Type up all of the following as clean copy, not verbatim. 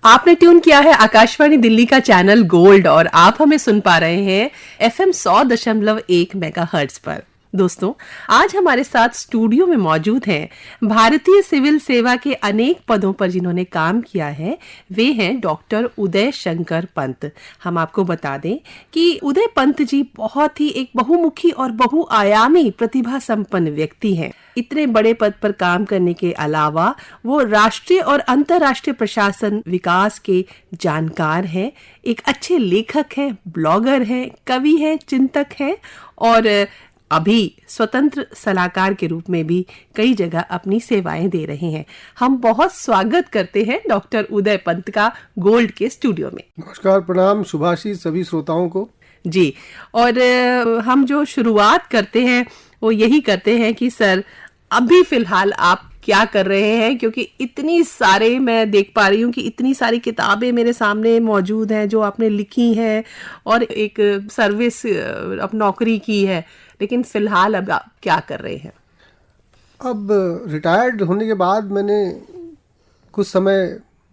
आपने ट्यून किया है आकाशवाणी दिल्ली का चैनल गोल्ड और आप हमें सुन पा रहे हैं FM 100.1 मेगाहर्ट्ज पर। दोस्तों, आज हमारे साथ स्टूडियो में मौजूद हैं भारतीय सिविल सेवा के अनेक पदों पर जिन्होंने काम किया है। वे हैं डॉक्टर उदय शंकर पंत। हम आपको बता दें कि उदय पंत जी बहुत ही एक बहुमुखी और बहुआयामी प्रतिभा संपन्न व्यक्ति हैं। इतने बड़े पद पर काम करने के अलावा वो राष्ट्रीय और अंतर्राष्ट्रीय प्रशासन विकास के जानकार हैं, एक अच्छे लेखक हैं, ब्लॉगर हैं, कवि हैं, चिंतक हैं और अभी स्वतंत्र सलाहकार के रूप में भी कई जगह अपनी सेवाएं दे रहे हैं। हम बहुत स्वागत करते हैं डॉक्टर उदय पंत का गोल्ड के स्टूडियो में। नमस्कार, प्रणाम, शुभाशीष सभी श्रोताओं को जी। और हम जो शुरुआत करते हैं वो यही करते हैं कि सर अभी फिलहाल आप क्या कर रहे हैं, क्योंकि इतनी सारे मैं देख पा रही हूँ कि इतनी सारी किताबें मेरे सामने मौजूद हैं जो आपने लिखी हैं और एक सर्विस अब नौकरी की है, लेकिन फिलहाल अब आप क्या कर रहे हैं? अब रिटायर्ड होने के बाद मैंने कुछ समय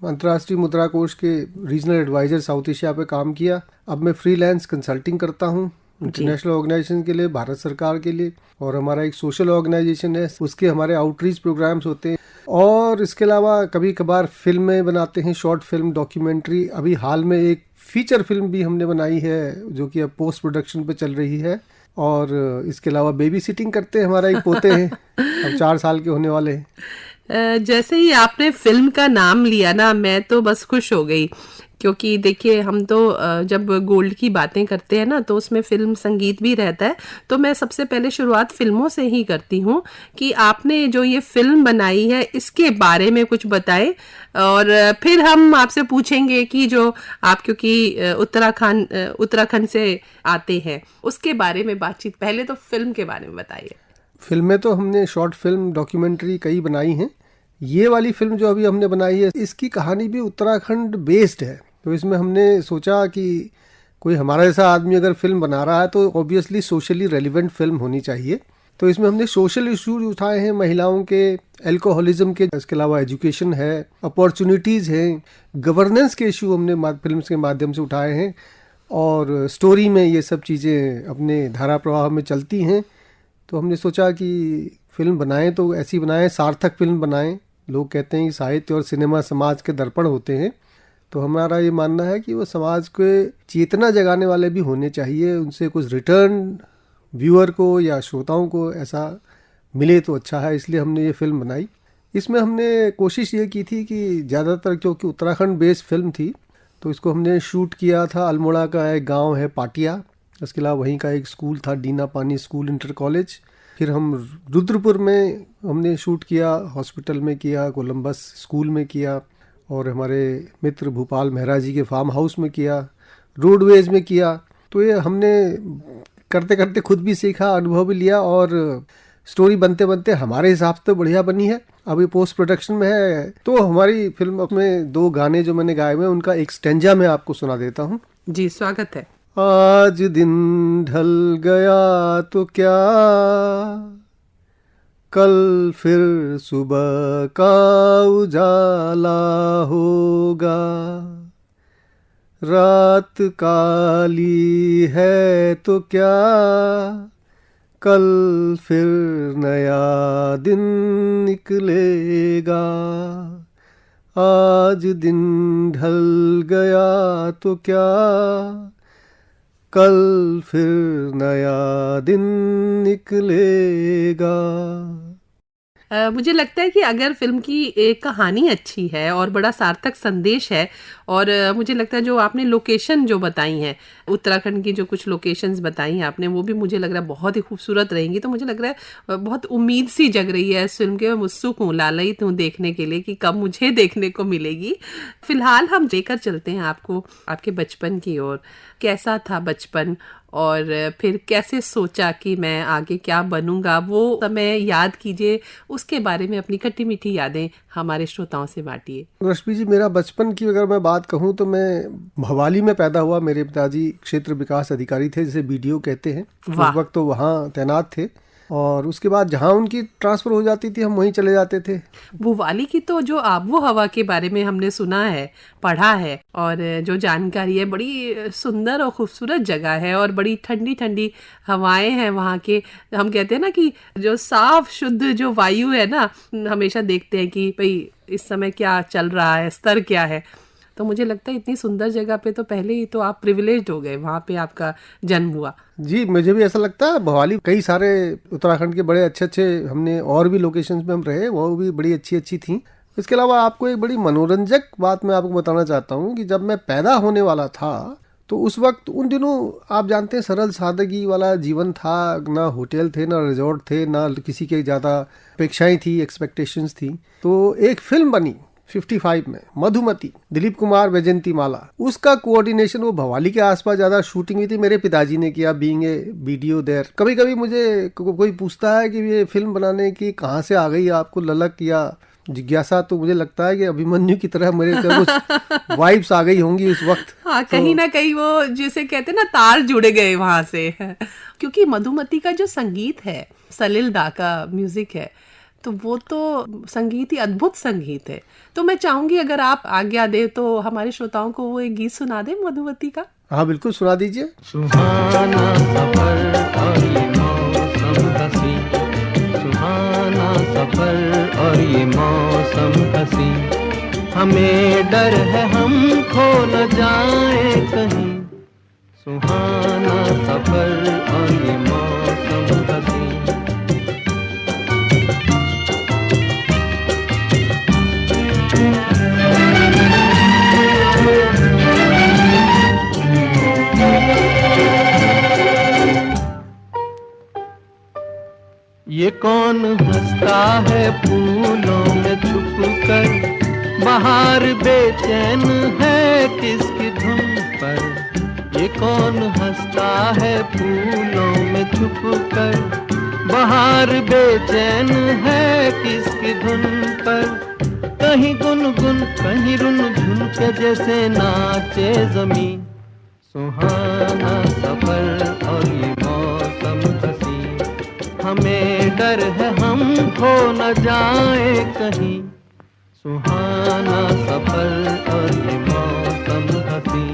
अंतर्राष्ट्रीय मुद्रा कोष के रीजनल एडवाइजर साउथ एशिया पे काम किया। अब मैं फ्रीलांस कंसल्टिंग करता हूँ इंटरनेशनल ऑर्गेनाइजेशन के लिए, भारत सरकार के लिए, और हमारा एक सोशल ऑर्गेनाइजेशन है, उसके हमारे आउटरीच प्रोग्राम्स होते हैं। और इसके अलावा कभी कभार फिल्में बनाते हैं, शॉर्ट फिल्म, डॉक्यूमेंट्री। अभी हाल में एक फीचर फिल्म भी हमने बनाई है जो कि अब पोस्ट प्रोडक्शन पे चल रही है। और इसके अलावा बेबी सिटिंग करते हैं, हमारा एक पोते हैं अब 4 साल के होने वाले हैं। जैसे ही आपने फिल्म का नाम लिया ना, मैं तो बस खुश हो गई, क्योंकि देखिए हम तो जब गोल्ड की बातें करते हैं ना तो उसमें फिल्म संगीत भी रहता है। तो मैं सबसे पहले शुरुआत फिल्मों से ही करती हूँ कि आपने जो ये फिल्म बनाई है इसके बारे में कुछ बताएं, और फिर हम आपसे पूछेंगे कि जो आप क्योंकि उत्तराखंड से आते हैं उसके बारे में बातचीत। पहले तो फिल्म के बारे में बताइए। फिल्में तो हमने शॉर्ट फिल्म, डॉक्यूमेंट्री कई बनाई हैं। ये वाली फिल्म जो अभी हमने बनाई है इसकी कहानी भी उत्तराखंड बेस्ड है। तो इसमें हमने सोचा कि कोई हमारा जैसा आदमी अगर फिल्म बना रहा है तो ऑब्वियसली सोशली रेलिवेंट फिल्म होनी चाहिए। तो इसमें हमने सोशल इश्यूज उठाए हैं, महिलाओं के, एल्कोहलिज्म के, इसके अलावा एजुकेशन है, अपॉर्चुनिटीज़ हैं, गवर्नेंस के इशू हमने फिल्म के माध्यम से उठाए हैं। और स्टोरी में ये सब चीज़ें अपने धारा प्रवाह में चलती हैं। तो हमने सोचा कि फिल्म बनाएं तो ऐसी बनाएं, सार्थक फिल्म बनाएं। लोग कहते हैं कि साहित्य और सिनेमा समाज के दर्पण होते हैं, तो हमारा ये मानना है कि वो समाज के चेतना जगाने वाले भी होने चाहिए। उनसे कुछ रिटर्न व्यूअर को या श्रोताओं को ऐसा मिले तो अच्छा है, इसलिए हमने ये फिल्म बनाई। इसमें हमने कोशिश ये की थी कि ज़्यादातर, क्योंकि उत्तराखंड बेस्ड फिल्म थी, तो इसको हमने शूट किया था। अल्मोड़ा का एक गाँव है पाटिया, इसके अलावा वहीं का एक स्कूल था डीना पानी स्कूल इंटर कॉलेज। फिर हम रुद्रपुर में हमने शूट किया, हॉस्पिटल में किया, कोलंबस स्कूल में किया, और हमारे मित्र भूपाल मेहरा जी के फार्म हाउस में किया, रोडवेज में किया। तो ये हमने करते करते खुद भी सीखा, अनुभव भी लिया, और स्टोरी बनते बनते हमारे हिसाब से तो बढ़िया बनी है। अभी पोस्ट प्रोडक्शन में है। तो हमारी फिल्म में 2 गाने जो मैंने गाए हुए हैं उनका एक स्टेंजा मैं आपको सुना देता हूँ। जी, स्वागत है। आज दिन ढल गया तो क्या, कल फिर सुबह का उजाला होगा, रात काली है तो क्या, कल फिर नया दिन निकलेगा। आज दिन ढल गया तो क्या, कल फिर नया दिन निकलेगा। मुझे लगता है कि अगर फिल्म की एक कहानी अच्छी है और बड़ा सार्थक संदेश है, और मुझे लगता है जो आपने लोकेशन जो बताई हैं, उत्तराखंड की जो कुछ लोकेशंस बताई हैं आपने, वो भी मुझे लग रहा है बहुत ही खूबसूरत रहेंगी। तो मुझे लग रहा है बहुत उम्मीद सी जग रही है इस फिल्म के। मैं उत्सुक हूँ, लालयित हूँ देखने के लिए कि कब मुझे देखने को मिलेगी। फिलहाल हम लेकर चलते हैं आपको आपके बचपन की ओर। कैसा था बचपन, और फिर कैसे सोचा कि मैं आगे क्या बनूंगा, वो समय याद कीजिए। उसके बारे में अपनी खट्टी मीठी यादें हमारे श्रोताओं से बांटिए। रश्मि जी, मेरा बचपन की अगर मैं बात कहूँ तो मैं भवाली में पैदा हुआ। मेरे पिताजी क्षेत्र विकास अधिकारी थे, जिसे BDO कहते हैं। उस वक्त तो वहाँ तैनात थे। और उसके बाद जहाँ उनकी ट्रांसफ़र हो जाती थी हम वहीं चले जाते थे। वो वाली की तो जो आबो हवा के बारे में हमने सुना है, पढ़ा है, और जो जानकारी है, बड़ी सुंदर और खूबसूरत जगह है और बड़ी ठंडी ठंडी हवाएं हैं वहाँ के। हम कहते हैं ना कि जो साफ शुद्ध जो वायु है ना, हमेशा देखते हैं कि भाई इस समय क्या चल रहा है, स्तर क्या है। तो मुझे लगता है इतनी सुंदर जगह पे तो पहले ही तो आप प्रिविलेज्ड हो गए, वहाँ पे आपका जन्म हुआ। जी, मुझे भी ऐसा लगता है। भवाली कई सारे उत्तराखंड के बड़े अच्छे अच्छे हमने और भी लोकेशंस में हम रहे, वो भी बड़ी अच्छी अच्छी थी। इसके अलावा आपको एक बड़ी मनोरंजक बात मैं आपको बताना चाहता हूँ कि जब मैं पैदा होने वाला था तो उस वक्त, उन दिनों आप जानते हैं सरल सादगी वाला जीवन था, ना होटल थे, ना रिजॉर्ट थे, ना किसी के ज़्यादा अपेक्षाएं थी, एक्सपेक्टेशंस थी। तो एक फिल्म बनी 55 में, मधुमती, दिलीप कुमार, वैजयंती माला। उसका कोऑर्डिनेशन वो भवाली के आसपास ज़्यादा शूटिंग हुई थी, मेरे पिताजी ने किया, बीइंग ए वीडियो देयर। कभी कभी मुझे कोई पूछता है कि ये फिल्म बनाने की कहाँ से आ गई आपको ललक या जिज्ञासा, तो मुझे लगता है कि अभिमन्यु की तरह मेरे कुछ वाइब्स आ गई होंगी उस वक्त। हाँ, कहीं ना कहीं वो जिसे कहते हैं ना, तार जुड़े गए वहां से। क्योंकि मधुमती का जो संगीत है, सलिल दा का म्यूजिक है, तो वो तो संगीत ही अद्भुत संगीत है। तो मैं चाहूंगी अगर आप आज्ञा दे तो हमारे श्रोताओं को वो एक गीत सुना दे मधुमती का। हाँ बिल्कुल, सुना दीजिए। सुहाना सफर और ये मौसम हसी, सुहाना सफर और ये मौसम हसी, हमें डर है हम खो न जाए कहीं, सुहाना सफर और ये मौसम हसी। ये कौन हंसता है फूलों में छुपकर, बाहर बेचैन है किसकी धुन पर। ये कौन हंसता है फूलों में छुपकर, बाहर बेचैन है किसकी धुन पर। कहीं गुनगुन कहीं रुनझुन के जैसे नाचे जमीन, सुहाना सफर और ये मौसम हसी, हमें डर है हम खो न जाए कहीं, सुहाना सफर और ये मौसम हसी।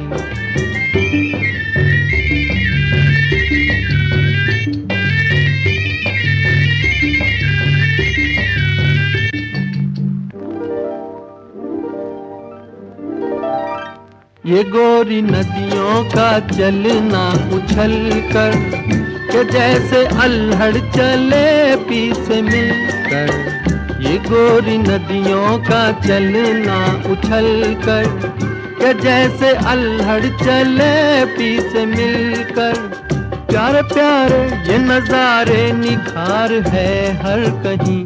ये गोरी नदियों का चलना उछल कर, के जैसे अल्हड़ चले पी से मिलकर। ये गोरी नदियों का चलना उछल कर, के जैसे अल्हड़ चले पी से मिलकर। प्यारे प्यारे ये नजारे निखार है हर कहीं,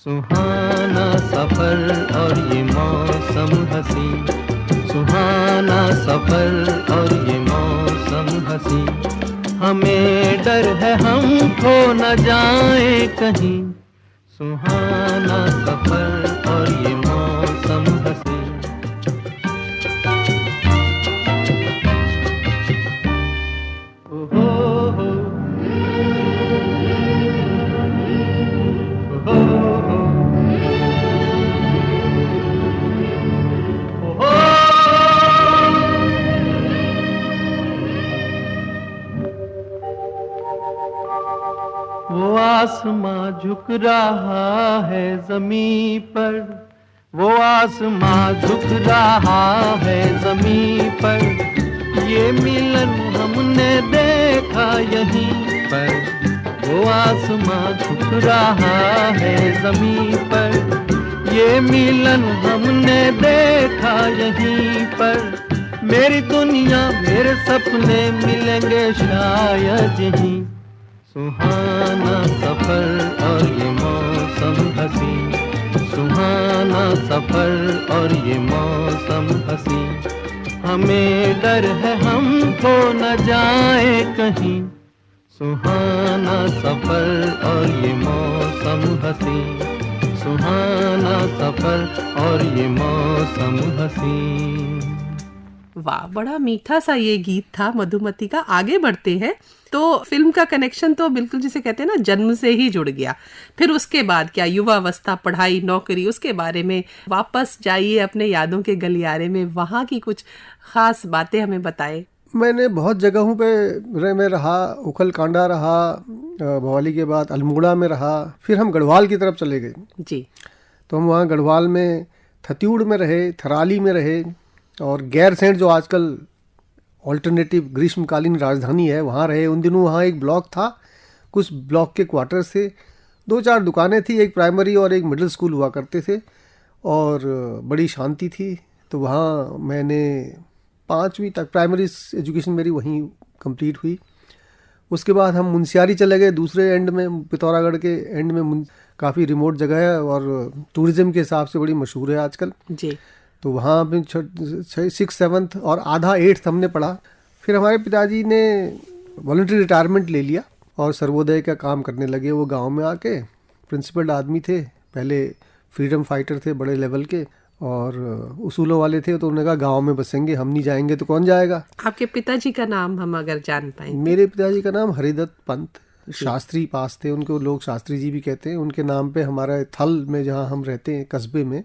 सुहाना सफर और ये मौसम हसी, सुहाना सफर और ये मौसम हसी, हमें डर है हम खो न जाए कहीं, सुहाना सफर और ये मौसम हसी। वो आसमां झुक रहा है ज़मीं पर, वो आसमां झुक रहा है ज़मीं पर। ये मिलन हमने देखा यहीं पर, वो आसमां झुक रहा है ज़मीं पर। ये मिलन हमने देखा यहीं पर। मेरी दुनिया मेरे सपने मिलेंगे शायद यहीं, सुहाना सफर और ये मौसम हसी, सुहाना सफर और ये मौसम हसी, हमें डर है हम खो न जाए कहीं, सुहाना सफर और ये मौसम हसी, सुहाना सफर और ये मौसम हसी। वाह, बड़ा मीठा सा ये गीत था मधुमती का। आगे बढ़ते हैं तो फिल्म का कनेक्शन तो बिल्कुल जिसे कहते हैं ना जन्म से ही जुड़ गया। फिर उसके बाद क्या, युवावस्था, पढ़ाई, नौकरी, उसके बारे में वापस जाइए अपने यादों के गलियारे में, वहाँ की कुछ खास बातें हमें बताएं। मैंने बहुत जगहों पे मैं रहा, उखल कांडा रहा, भवाली के बाद अल्मोड़ा में रहा, फिर हम गढ़वाल की तरफ चले गए। जी। तो हम वहाँ गढ़वाल में थत्यूड़ में रहे, थराली में रहे, और गैरसैंण जो आजकल ऑल्टरनेटिव ग्रीष्मकालीन राजधानी है वहाँ रहे। उन दिनों वहाँ एक ब्लॉक था, कुछ ब्लॉक के क्वार्टर्स थे, 2-4 दुकानें थी, एक प्राइमरी और एक मिडिल स्कूल हुआ करते थे, और बड़ी शांति थी। तो वहाँ मैंने 5वीं तक प्राइमरी एजुकेशन मेरी वहीं कंप्लीट हुई। उसके बाद हम मुंशियारी चले गए, दूसरे एंड में, पिथौरागढ़ के एंड में, काफ़ी रिमोट जगह है और टूरिज़्म के हिसाब से बड़ी मशहूर है आजकल जी। तो वहाँ पे 6th 7th और आधा 8th हमने पढ़ा। फिर हमारे पिताजी ने वॉलंटरी रिटायरमेंट ले लिया और सर्वोदय का काम करने लगे। वो गांव में आके प्रिंसिपल आदमी थे, पहले फ्रीडम फाइटर थे बड़े लेवल के, और उसूलों वाले थे। तो उन्होंने कहा गांव में बसेंगे, हम नहीं जाएंगे तो कौन जाएगा। आपके पिताजी का नाम हम अगर जान पाएं। मेरे पिताजी का नाम हरिदत्त पंत, शास्त्री पास थे, उनको लोग शास्त्री जी भी कहते हैं। उनके नाम पे हमारा थल में जहाँ हम रहते हैं कस्बे में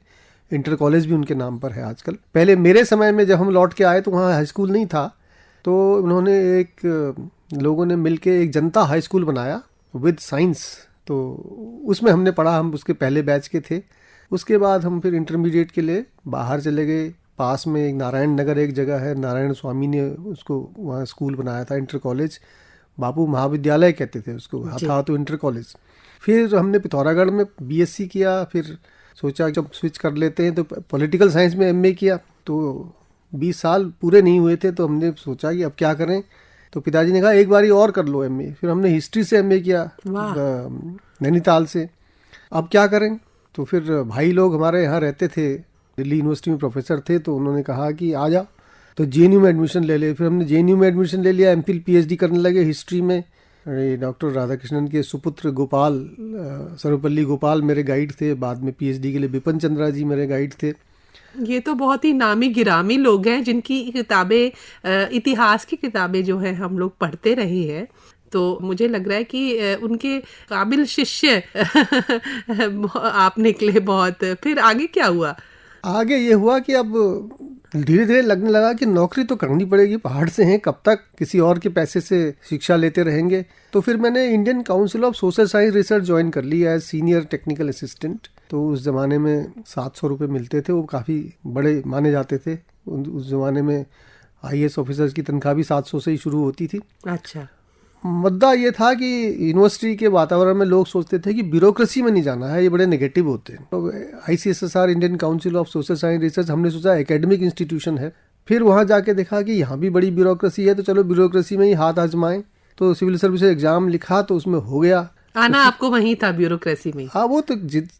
इंटर कॉलेज भी उनके नाम पर है आजकल। पहले मेरे समय में जब हम लौट के आए तो वहाँ हाई स्कूल नहीं था, तो उन्होंने लोगों ने मिलके एक जनता हाई स्कूल बनाया विद साइंस। तो उसमें हमने पढ़ा, हम उसके पहले बैच के थे। उसके बाद हम फिर इंटरमीडिएट के लिए बाहर चले गए। पास में एक नारायण नगर एक जगह है, नारायण स्वामी ने उसको वहाँ स्कूल बनाया था, इंटर कॉलेज, बापू महाविद्यालय कहते थे उसको, था तो इंटर कॉलेज। फिर हमने पिथौरागढ़ में बीएससी किया, फिर सोचा जब स्विच कर लेते हैं तो पॉलिटिकल साइंस में एमए किया। तो 20 साल पूरे नहीं हुए थे तो हमने सोचा कि अब क्या करें। तो पिताजी ने कहा एक बारी और कर लो एमए। फिर हमने हिस्ट्री से एमए किया नैनीताल से। अब क्या करें, तो फिर भाई लोग हमारे यहाँ रहते थे, दिल्ली यूनिवर्सिटी में प्रोफेसर थे, तो उन्होंने कहा कि आ जा, तो जेएनयू में एडमिशन ले ले। फिर हमने जेएनयू में एडमिशन ले लिया, एमफिल पीएचडी करने लगे हिस्ट्री में। डॉक्टर राधाकृष्णन के सुपुत्र गोपाल, सर्वपल्ली गोपाल मेरे गाइड थे। बाद में पीएचडी के लिए बिपिन चंद्रा जी मेरे गाइड थे। ये तो बहुत ही नामी गिरामी लोग हैं जिनकी किताबें, इतिहास की किताबें जो है हम लोग पढ़ते रहे हैं। तो मुझे लग रहा है कि उनके काबिल शिष्य आप निकले बहुत। फिर आगे क्या हुआ? आगे ये हुआ कि अब धीरे धीरे लगने लगा कि नौकरी तो करनी पड़ेगी, पहाड़ से हैं, कब तक किसी और के पैसे से शिक्षा लेते रहेंगे। तो फिर मैंने Indian council of social science research join कर ली एज सीनियर टेक्निकल असिस्टेंट। तो उस ज़माने में 700 रुपये मिलते थे, वो काफ़ी बड़े माने जाते थे। उस ज़माने में आईएएस ऑफिसर्स की तनख्वाह भी 700 से ही शुरू होती थी। अच्छा। मुद्दा ये था कि यूनिवर्सिटी के वातावरण में लोग सोचते थे कि ब्यूरोक्रेसी में नहीं जाना है, ये बड़े नेगेटिव होते हैं। तो ICSSR Indian council of social science research हमने सोचा एकेडमिक इंस्टीट्यूशन है। फिर वहाँ जाके देखा कि यहाँ भी बड़ी ब्यूरोक्रेसी है, तो चलो ब्यूरोक्रेसी में ही हाथ आजमाएं। तो सिविल सर्विस एग्जाम लिखा तो उसमें हो गया। आना आपको वहीं था ब्यूरोक्रेसी में? हाँ, वो तो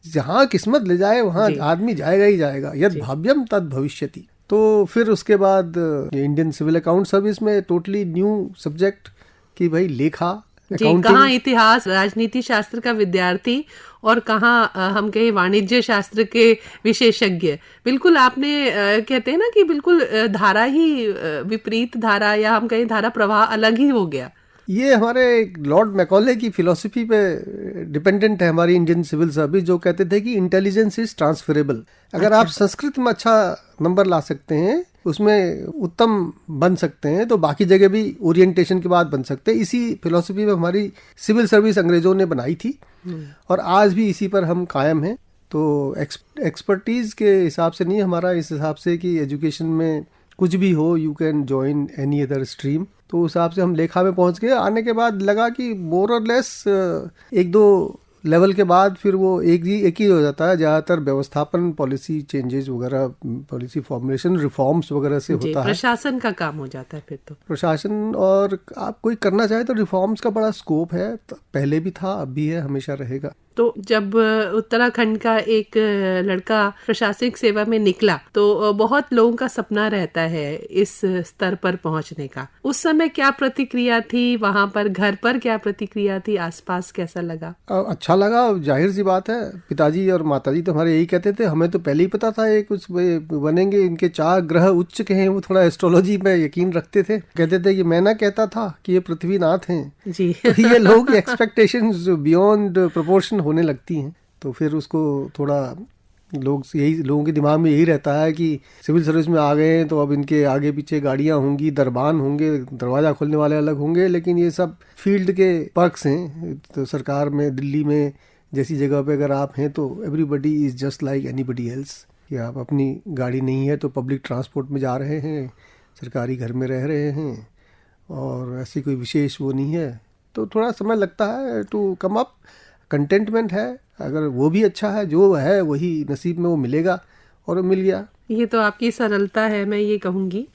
जहाँ किस्मत ले जाए वहाँ आदमी जाएगा ही जाएगा, यद भाव्यम तद भविष्यति। तो फिर उसके बाद इंडियन सिविल अकाउंट सर्विस में टोटली न्यू सब्जेक्ट कि भाई लेखा, कहाँ इतिहास राजनीति शास्त्र का विद्यार्थी और कहाँ हम कहें वाणिज्य शास्त्र के विशेषज्ञ। बिल्कुल आपने कहते हैं ना कि बिल्कुल धारा ही विपरीत धारा, या हम कहें धारा प्रवाह अलग ही हो गया। ये हमारे लॉर्ड मैकॉले की फिलॉसफी पे डिपेंडेंट है हमारी इंडियन सिविल सर्विस, जो कहते थे कि इंटेलिजेंस इज ट्रांसफरेबल। अगर आप संस्कृत में अच्छा नंबर ला सकते हैं, उसमें उत्तम बन सकते हैं, तो बाकी जगह भी ओरिएंटेशन के बाद बन सकते हैं। इसी फिलॉसफी में हमारी सिविल सर्विस अंग्रेजों ने बनाई थी और आज भी इसी पर हम कायम हैं। तो एक्सपर्टीज के हिसाब से नहीं, हमारा इस हिसाब से कि एजुकेशन में कुछ भी हो, you can join any other stream. तो उस हिसाब से हम लेखा में पहुंच गए। आने के बाद लगा कि मोर और लेस 1-2 लेवल के बाद फिर वो एक ही हो जाता है। ज़्यादातर व्यवस्थापन, पॉलिसी चेंजेस वगैरह, पॉलिसी फॉर्मुलेशन, रिफॉर्म्स वगैरह से होता है। प्रशासन का काम हो जाता है फिर तो। प्रशासन, और आप कोई करना चाहे तो रिफॉर्म्स का बड़ा स्कोप है, पहले भी था, अब भी है, हमेशा रहेगा। तो जब उत्तराखंड का एक लड़का प्रशासनिक सेवा में निकला तो बहुत लोगों का सपना रहता है इस स्तर पर पहुंचने का। उस समय क्या प्रतिक्रिया थी वहां पर, घर पर क्या प्रतिक्रिया थी, आसपास कैसा लगा? अच्छा लगा, जाहिर सी बात है। पिताजी और माताजी तो हमारे यही कहते थे, हमें तो पहले ही पता था ये कुछ बनेंगे। इनके 4 ग्रह उच्च के हैं, वो थोड़ा एस्ट्रोलॉजी में यकीन रखते थे। कहते थे कि मैं ना कहता था कि ये पृथ्वीनाथ हैं जी। तो ये लोगों की एक्सपेक्टेशंस बियॉन्ड प्रोपोर्शन होने लगती हैं। तो फिर उसको थोड़ा लोगों के दिमाग में यही रहता है कि सिविल सर्विस में आ गए हैं तो अब इनके आगे पीछे गाड़ियां होंगी, दरबान होंगे, दरवाजा खोलने वाले अलग होंगे। लेकिन ये सब फील्ड के पर्क्स हैं। तो सरकार में, दिल्ली में जैसी जगह पे अगर आप हैं तो everybody is just like anybody else. कि आप अपनी गाड़ी नहीं है तो पब्लिक ट्रांसपोर्ट में जा रहे हैं, सरकारी घर में रह रहे हैं और ऐसी कोई विशेष वो नहीं है। तो थोड़ा समय लगता है टू कम अप। कंटेंटमेंट है, अगर वो भी अच्छा है, जो है वही नसीब में वो मिलेगा और वो मिल गया। ये तो आपकी सरलता है। मैं ये कहूँगी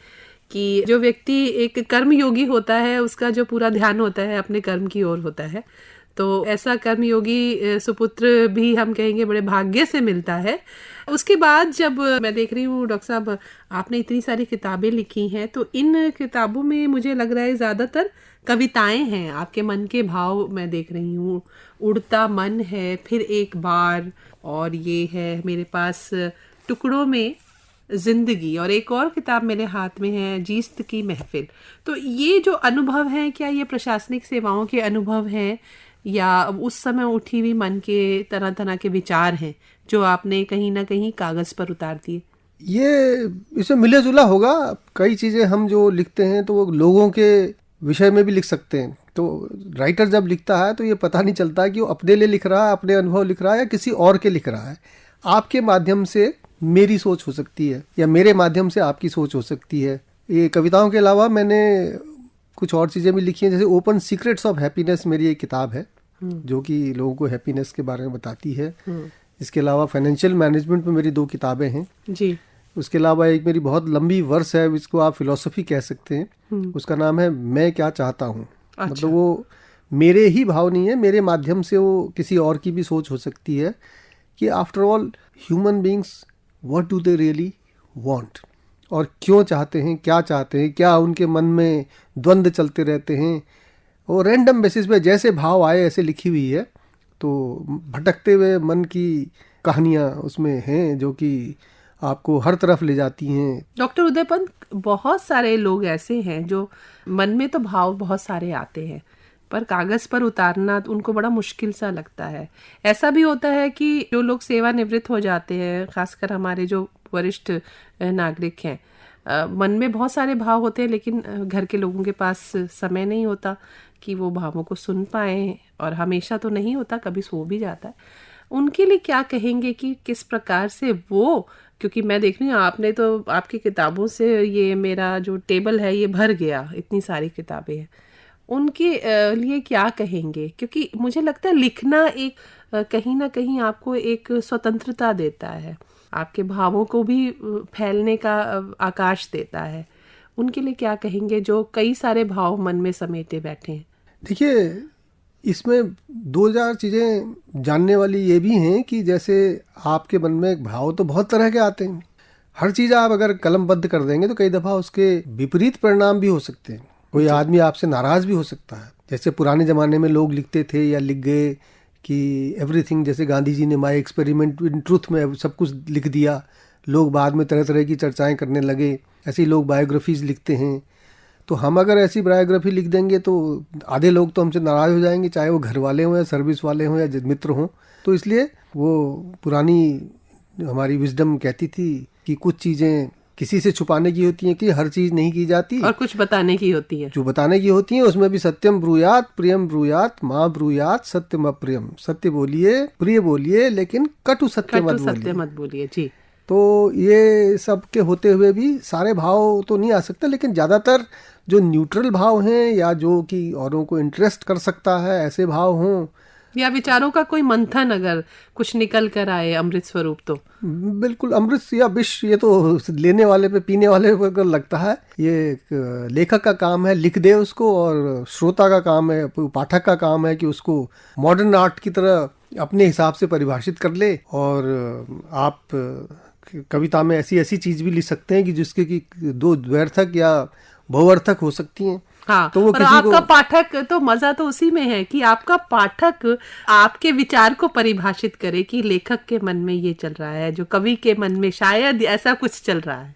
कि जो व्यक्ति एक कर्म योगी होता है उसका जो पूरा ध्यान होता है अपने कर्म की ओर होता है। तो ऐसा कर्मयोगी सुपुत्र भी हम कहेंगे बड़े भाग्य से मिलता है। उसके बाद जब मैं देख रही हूँ डॉक्टर साहब, आपने इतनी सारी किताबें लिखी हैं, तो इन किताबों में मुझे लग रहा है ज़्यादातर कविताएं हैं। आपके मन के भाव मैं देख रही हूँ। उड़ता मन है, फिर एक बार, और ये है मेरे पास टुकड़ों में जिंदगी, और एक और किताब मेरे हाथ में है जीस्त की महफिल। तो ये जो अनुभव है, क्या ये प्रशासनिक सेवाओं के अनुभव हैं या उस समय उठी हुई मन के तरह तरह के विचार हैं जो आपने कहीं ना कहीं कागज पर उतार दिए? ये इसमें मिले जुला होगा। कई चीज़ें हम जो लिखते हैं तो वो लोगों के विषय में भी लिख सकते हैं। तो राइटर जब लिखता है तो ये पता नहीं चलता कि वो अपने लिए लिख रहा है, अपने अनुभव लिख रहा है, या किसी और के लिख रहा है। आपके माध्यम से मेरी सोच हो सकती है या मेरे माध्यम से आपकी सोच हो सकती है। ये कविताओं के अलावा मैंने कुछ और चीज़ें भी लिखी हैं, जैसे ओपन सीक्रेट्स ऑफ हैप्पीनेस मेरी एक किताब है जो कि लोगों को हैप्पीनेस के बारे में बताती है। इसके अलावा फाइनेंशियल मैनेजमेंट में मेरी 2 किताबें हैं जी। उसके अलावा एक मेरी बहुत लंबी वर्स है, जिसको आप फिलॉसफी कह सकते हैं। उसका नाम है मैं क्या चाहता हूँ। अच्छा। मतलब वो मेरे ही भाव नहीं है, मेरे माध्यम से वो किसी और की भी सोच हो सकती है कि after all human beings what do they really want, और क्यों चाहते हैं, क्या चाहते हैं, क्या उनके मन में द्वंद्व चलते रहते हैं। वो रैंडम बेसिस पे जैसे भाव आए ऐसे लिखी हुई है। तो भटकते हुए मन की कहानियाँ उसमें हैं जो कि आपको हर तरफ ले जाती हैं। डॉक्टर उदयपंत, बहुत सारे लोग ऐसे हैं जो मन में तो भाव बहुत सारे आते हैं पर कागज पर उतारना उनको बड़ा मुश्किल सा लगता है। ऐसा भी होता है कि जो लोग सेवानिवृत्त हो जाते हैं, खासकर हमारे जो वरिष्ठ नागरिक हैं, मन में बहुत सारे भाव होते हैं लेकिन घर के लोगों के पास समय नहीं होता कि वो भावों को सुन पाएं, और हमेशा तो नहीं होता, कभी सो भी जाता है। उनके लिए क्या कहेंगे कि किस प्रकार से वो, क्योंकि मैं देख रही हूँ आपने तो आपकी किताबों से ये मेरा जो टेबल है ये भर गया, इतनी सारी किताबें हैं, उनके लिए क्या कहेंगे? क्योंकि मुझे लगता है लिखना एक कहीं ना कहीं आपको एक स्वतंत्रता देता है, आपके भावों को भी फैलने का आकाश देता है। उनके लिए क्या कहेंगे जो कई सारे भाव मन में समेटे बैठे हैं? देखिए, इसमें 2000 चीज़ें जानने वाली ये भी हैं कि जैसे आपके मन में एक भाव तो बहुत तरह के आते हैं। हर चीज़ आप अगर कलमबद्ध कर देंगे तो कई दफ़ा उसके विपरीत परिणाम भी हो सकते हैं। कोई आदमी आपसे नाराज़ भी हो सकता है। जैसे पुराने ज़माने में लोग लिखते थे या लिख गए कि एवरीथिंग, जैसे गांधी जी ने माय एक्सपेरिमेंट इन ट्रूथ में सब कुछ लिख दिया। लोग बाद में तरह तरह की चर्चाएं करने लगे। ऐसे ही लोग बायोग्राफीज लिखते हैं। तो हम अगर ऐसी बायोग्राफी लिख देंगे तो आधे लोग तो हमसे नाराज़ हो जाएंगे, चाहे वो घर वाले हों या सर्विस वाले हों या मित्र हों। तो इसलिए वो पुरानी हमारी विजडम कहती थी कि कुछ चीज़ें किसी से छुपाने की होती हैं, कि हर चीज़ नहीं की जाती, और कुछ बताने की होती है। जो बताने की होती है उसमें भी सत्यम ब्रूयात प्रियम ब्रूयात माँ ब्रूयात सत्यम अप्रियम। सत्य बोलिए, प्रिय बोलिए, लेकिन कटु सत्य मत बोलिए जी। तो ये सब के होते हुए भी सारे भाव तो नहीं आ सकते, लेकिन ज़्यादातर जो न्यूट्रल भाव हैं या जो कि औरों को इंटरेस्ट कर सकता है ऐसे भाव हों या विचारों का कोई मंथन अगर कुछ निकल कर आए अमृत स्वरूप तो। बिल्कुल, अमृत या विष ये तो लेने वाले पे पीने वाले पे अगर लगता है, ये एक लेखक का काम है लिख दे उसको, और श्रोता का काम है, पाठक का काम है कि उसको मॉडर्न आर्ट की तरह अपने हिसाब से परिभाषित कर ले। और आप कविता में ऐसी ऐसी चीज भी लिख सकते हैं कि जिसके कि दो द्व्यर्थक या बहुअर्थक हो सकती हैं। हाँ, तो वो और आपका पाठक तो मजा तो उसी में है कि आपका पाठक आपके विचार को परिभाषित करे कि लेखक के मन में ये चल रहा है, जो कवि के मन में शायद ऐसा कुछ चल रहा है।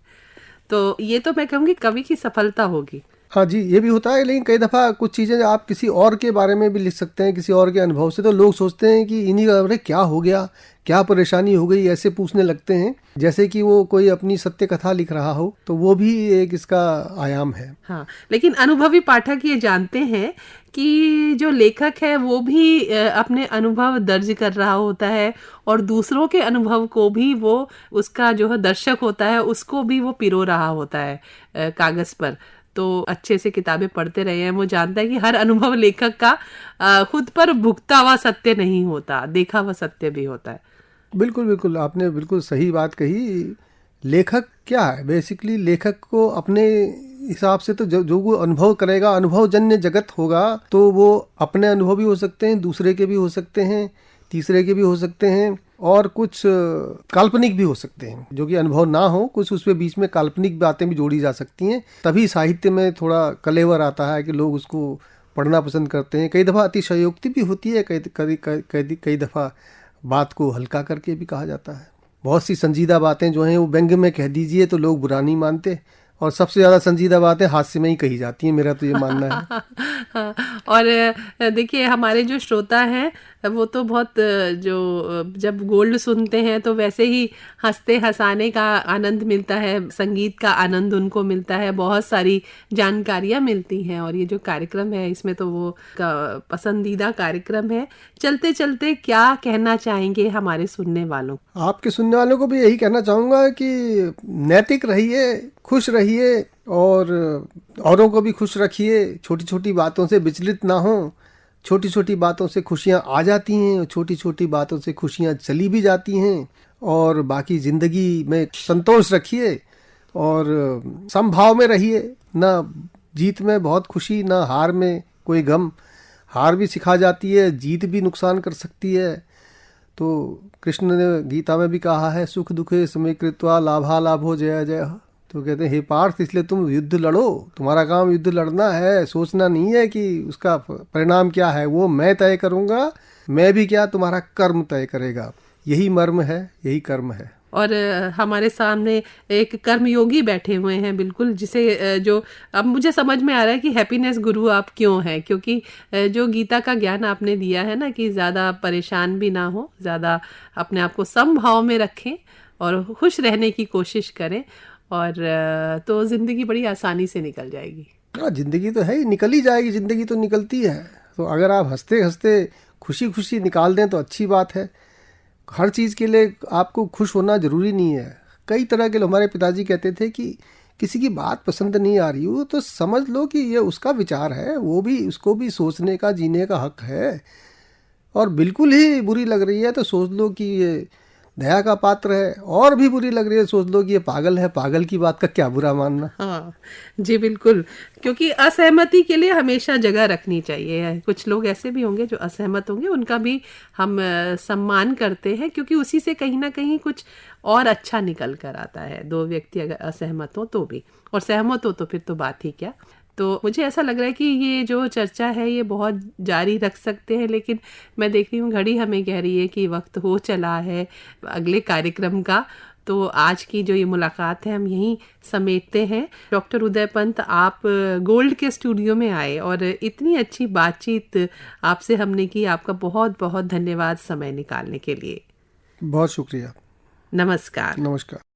तो ये तो मैं कहूँगी कवि की सफलता होगी। हाँ जी, ये भी होता है, लेकिन कई दफ़ा कुछ चीज़ें आप किसी और के बारे में भी लिख सकते हैं, किसी और के अनुभव से। तो लोग सोचते हैं कि इन्हीं का अरे क्या हो गया, क्या परेशानी हो गई, ऐसे पूछने लगते हैं जैसे कि वो कोई अपनी सत्य कथा लिख रहा हो। तो वो भी एक इसका आयाम है। हाँ, लेकिन अनुभवी पाठक ये जानते हैं कि जो लेखक है वो भी अपने अनुभव दर्ज कर रहा होता है, और दूसरों के अनुभव को भी वो, उसका जो है दर्शक होता है, उसको भी वो पिरो रहा होता है कागज पर। तो अच्छे से किताबें पढ़ते रहे हैं, वो जानता है कि हर अनुभव लेखक का खुद पर भुगता हुआ सत्य नहीं होता, देखा हुआ सत्य भी होता है। बिल्कुल बिल्कुल, आपने बिल्कुल सही बात कही। लेखक क्या है, बेसिकली लेखक को अपने हिसाब से तो जो वो अनुभव करेगा, अनुभवजन्य जगत होगा, तो वो अपने अनुभव भी हो सकते हैं, दूसरे के भी हो सकते हैं, तीसरे के भी हो सकते हैं, और कुछ काल्पनिक भी हो सकते हैं जो कि अनुभव ना हो, कुछ उसमें बीच में काल्पनिक बातें भी जोड़ी जा सकती हैं। तभी साहित्य में थोड़ा कलेवर आता है कि लोग उसको पढ़ना पसंद करते हैं। कई दफ़ा अतिशयोक्ति भी होती है, कई दफ़ा बात को हल्का करके भी कहा जाता है। बहुत सी संजीदा बातें जो हैं वो व्यंग्य में कह दीजिए तो लोग बुरा नहीं मानते, और सबसे ज़्यादा संजीदा बातें हास्य में ही कही जाती हैं, मेरा तो ये मानना है। और देखिए हमारे जो श्रोता हैं वो तो बहुत जो जब गोल्ड सुनते हैं तो वैसे ही हंसते हंसाने का आनंद मिलता है, संगीत का आनंद उनको मिलता है, बहुत सारी जानकारियाँ मिलती हैं। और ये जो कार्यक्रम है इसमें तो वो पसंदीदा कार्यक्रम है। चलते चलते क्या कहना चाहेंगे हमारे सुनने वालों? आपके सुनने वालों को भी यही कहना चाहूँगा कि नैतिक रहिए, खुश रहिए, और औरों को भी खुश रखिए। छोटी छोटी बातों से विचलित ना हो। छोटी छोटी बातों से खुशियाँ आ जाती हैं, छोटी छोटी बातों से खुशियाँ चली भी जाती हैं। और बाकी ज़िंदगी में संतोष रखिए और समभाव में रहिए। ना जीत में बहुत खुशी, ना हार में कोई गम। हार भी सिखा जाती है, जीत भी नुकसान कर सकती है। तो कृष्ण ने गीता में भी कहा है, सुख दुखे समय कृत्वा लाभा लाभो जय जय। तो कहते हैं हे पार्थ, इसलिए तुम युद्ध लड़ो, तुम्हारा काम युद्ध लड़ना है, सोचना नहीं है कि उसका परिणाम क्या है, वो मैं तय करूँगा। मैं भी क्या, तुम्हारा कर्म तय करेगा। यही मर्म है, यही कर्म है। और हमारे सामने एक कर्मयोगी बैठे हुए हैं, बिल्कुल, जिसे जो अब मुझे समझ में आ रहा है कि हैप्पीनेस गुरु आप क्यों हैं, क्योंकि जो गीता का ज्ञान आपने दिया है ना कि ज़्यादा परेशान भी ना हो, ज़्यादा अपने आप को समभाव में रखें और खुश रहने की कोशिश करें, और तो ज़िंदगी बड़ी आसानी से निकल जाएगी। हाँ, ज़िंदगी तो है ही, निकल ही जाएगी, ज़िंदगी तो निकलती है। तो अगर आप हंसते हंसते खुशी खुशी निकाल दें तो अच्छी बात है। हर चीज़ के लिए आपको खुश होना ज़रूरी नहीं है। कई तरह के लोग, हमारे पिताजी कहते थे कि किसी की बात पसंद नहीं आ रही हो तो समझ लो कि ये उसका विचार है, वो भी, उसको भी सोचने का, जीने का हक है। और बिल्कुल ही बुरी लग रही है तो सोच लो कि ये दया का पात्र है, और भी बुरी लग रही है सोच लो कि ये पागल है, पागल की बात का क्या बुरा मानना। हाँ जी, बिल्कुल, क्योंकि असहमति के लिए हमेशा जगह रखनी चाहिए। कुछ लोग ऐसे भी होंगे जो असहमत होंगे, उनका भी हम सम्मान करते हैं, क्योंकि उसी से कहीं ना कहीं कुछ और अच्छा निकल कर आता है। दो व्यक्ति अगर असहमत हो तो भी, और सहमत हो तो फिर तो बात ही क्या। तो मुझे ऐसा लग रहा है कि ये जो चर्चा है ये बहुत जारी रख सकते हैं, लेकिन मैं देख रही हूँ घड़ी हमें कह रही है कि वक्त हो चला है अगले कार्यक्रम का। तो आज की जो ये मुलाकात है हम यहीं समेटते हैं। डॉक्टर उदय पंत, आप गोल्ड के स्टूडियो में आए और इतनी अच्छी बातचीत आपसे हमने की। आपका बहुत बहुत धन्यवाद समय निकालने के लिए। बहुत शुक्रिया। नमस्कार। नमस्कार।